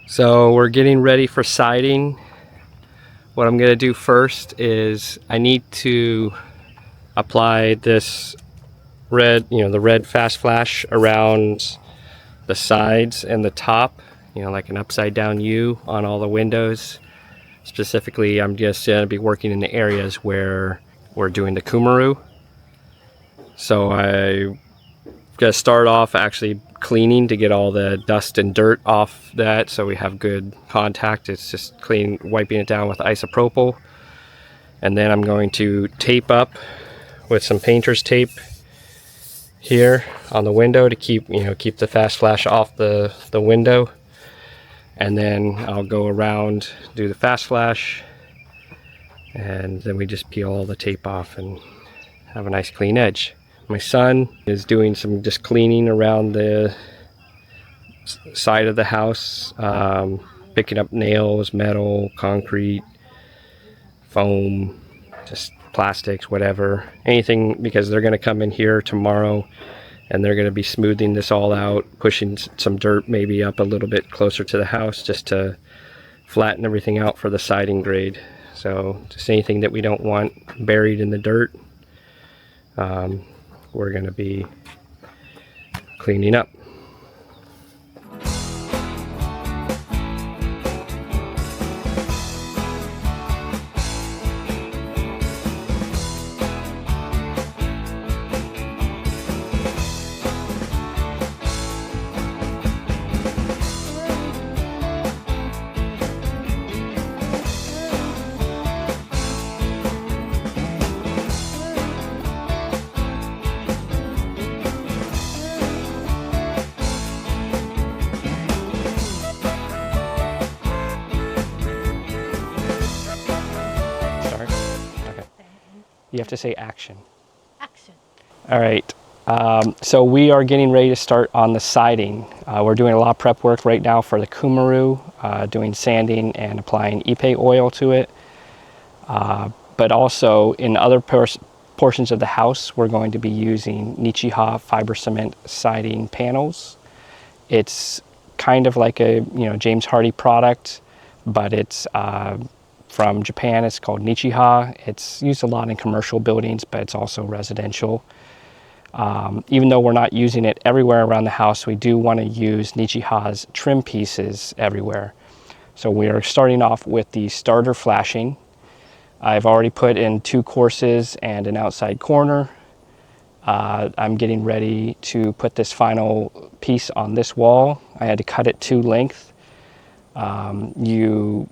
So we're getting ready for siding. What I'm going to do first is I need to apply this red, the red fast flash around the sides and the top, like an upside down U on all the windows. Specifically, I'm just going to be working in the areas where we're doing the cumaru. So I'm going to start off actually cleaning to get all the dust and dirt off that so we have good contact. It's just wiping it down with isopropyl. And then I'm going to tape up with some painter's tape here on the window to keep the fast flash off the window. And then I'll go around, do the fast flash, and then we just peel all the tape off and have a nice clean edge. My son is doing some just cleaning around the side of the house, picking up nails, metal, concrete, foam, just plastics, whatever, anything, because they're going to come in here tomorrow and they're going to be smoothing this all out, pushing some dirt maybe up a little bit closer to the house just to flatten everything out for the siding grade. So just anything that we don't want buried in the dirt, we're going to be cleaning up. You have to say action. Action. All right. So we are getting ready to start on the siding. We're doing a lot of prep work right now for the cumaru, doing sanding and applying ipe oil to it. But also in other portions of the house, we're going to be using Nichiha fiber cement siding panels. It's kind of like a James Hardie product, but it's from Japan. It's called Nichiha. It's used a lot in commercial buildings, but it's also residential. Even though we're not using it everywhere around the house, we do want to use Nichiha's trim pieces everywhere. So we are starting off with the starter flashing. I've already put in 2 courses and an outside corner. I'm getting ready to put this final piece on this wall. I had to cut it to length. You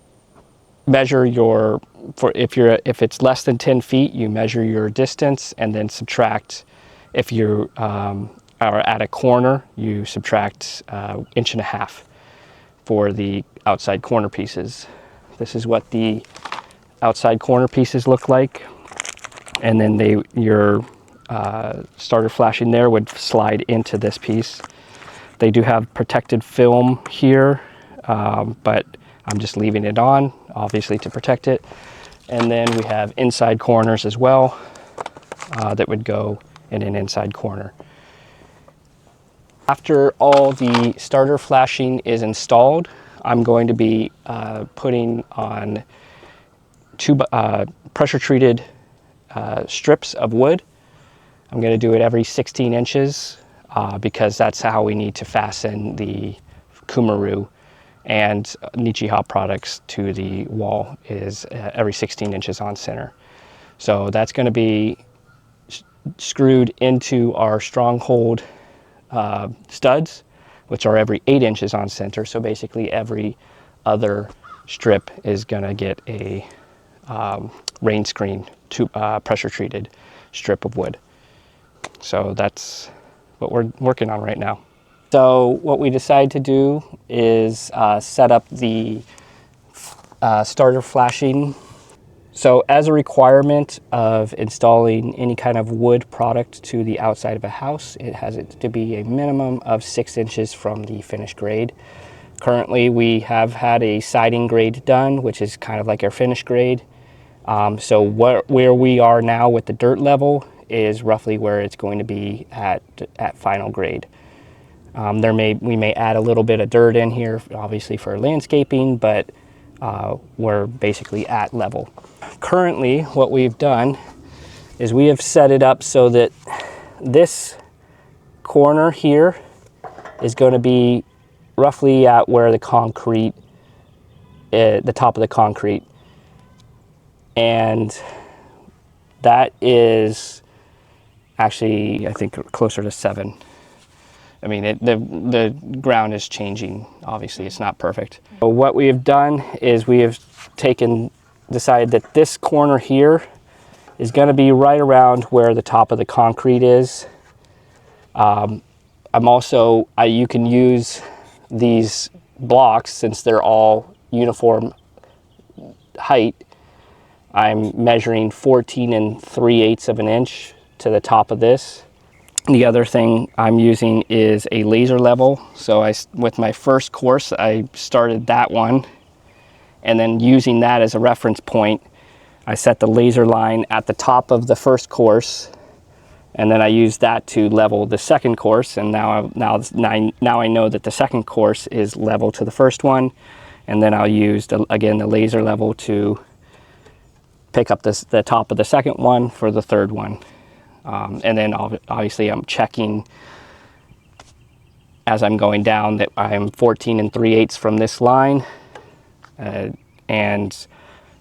measure if it's less than 10 feet, you measure your distance and then subtract. If you are at a corner, you subtract 1.5 inches for the outside corner pieces. This is what the outside corner pieces look like. And then your starter flashing there would slide into this piece. They do have protected film here, but I'm just leaving it on, obviously, to protect it. And then we have inside corners as well that would go in an inside corner. After all the starter flashing is installed, I'm going to be putting on 2 pressure-treated strips of wood. I'm going to do it every 16 inches because that's how we need to fasten the cumaru and Nichiha products to the wall, is every 16 inches on center. So that's going to be screwed into our stronghold studs, which are every 8 inches on center. So basically every other strip is going to get a rain screen pressure treated strip of wood. So that's what we're working on right now. So what we decided to do is set up the starter flashing. So as a requirement of installing any kind of wood product to the outside of a house, it has it to be a minimum of 6 inches from the finished grade. Currently we have had a siding grade done, which is kind of like our finished grade. So where we are now with the dirt level is roughly where it's going to be at final grade. We may add a little bit of dirt in here, obviously for landscaping, but we're basically at level. Currently, what we've done is we have set it up so that this corner here is going to be roughly at where the concrete, the top of the concrete, and that is actually, I think, closer to 7. I mean, the ground is changing. Obviously, it's not perfect. But what we have done is we have decided that this corner here is going to be right around where the top of the concrete is. You can use these blocks since they're all uniform height. I'm measuring 14 3/8 of an inch to the top of this. The other thing I'm using is a laser level. So with my first course, I started that one, and then using that as a reference point, I set the laser line at the top of the first course, and then I used that to level the second course. And now I know that the second course is level to the first one, and then I'll use again the laser level to pick up the top of the second one for the third one. And then obviously I'm checking as I'm going down that I'm 14 3/8 from this line, and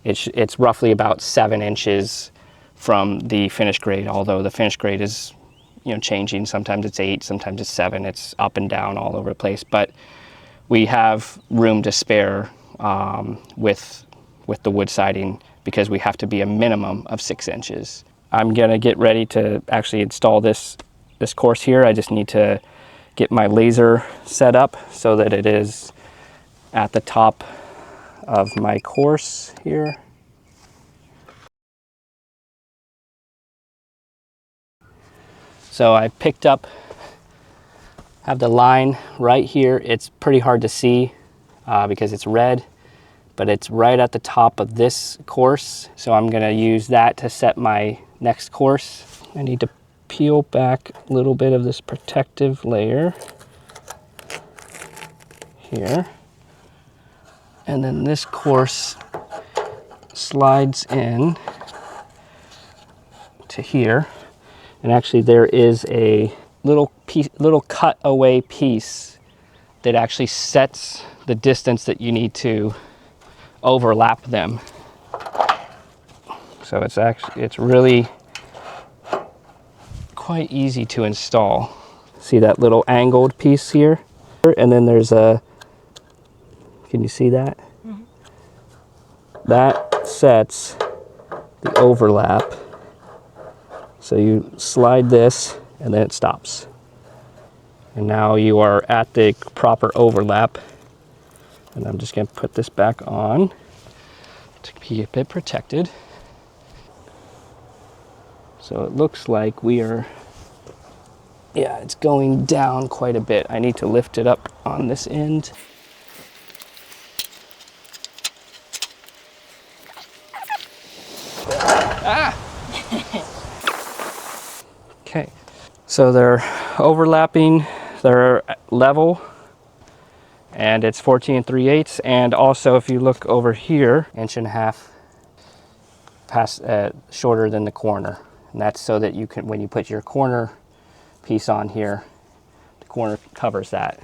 it's roughly about 7 inches from the finished grade, although the finished grade is, changing. Sometimes it's 8, sometimes it's 7. It's up and down all over the place, but we have room to spare with the wood siding, because we have to be a minimum of 6 inches. I'm gonna get ready to actually install this course here. I just need to get my laser set up so that it is at the top of my course here. So I picked up, have the line right here. It's pretty hard to see because it's red, but it's right at the top of this course. So I'm gonna use that to set my next course. I need to peel back a little bit of this protective layer here. And then this course slides in to here. And actually there is a little cutaway piece that actually sets the distance that you need to overlap them. So it's really quite easy to install. See that little angled piece here? And then there's can you see that? Mm-hmm. That sets the overlap. So you slide this and then it stops. And now you are at the proper overlap. And I'm just going to put this back on to be a bit protected. So it looks like we are, yeah, it's going down quite a bit. I need to lift it up on this end. Ah! Okay, so they're overlapping, they're level, and it's 14 3/8. And also, if you look over here, 1.5 inches shorter than the corner. And that's so that you can, when you put your corner piece on here, the corner covers that.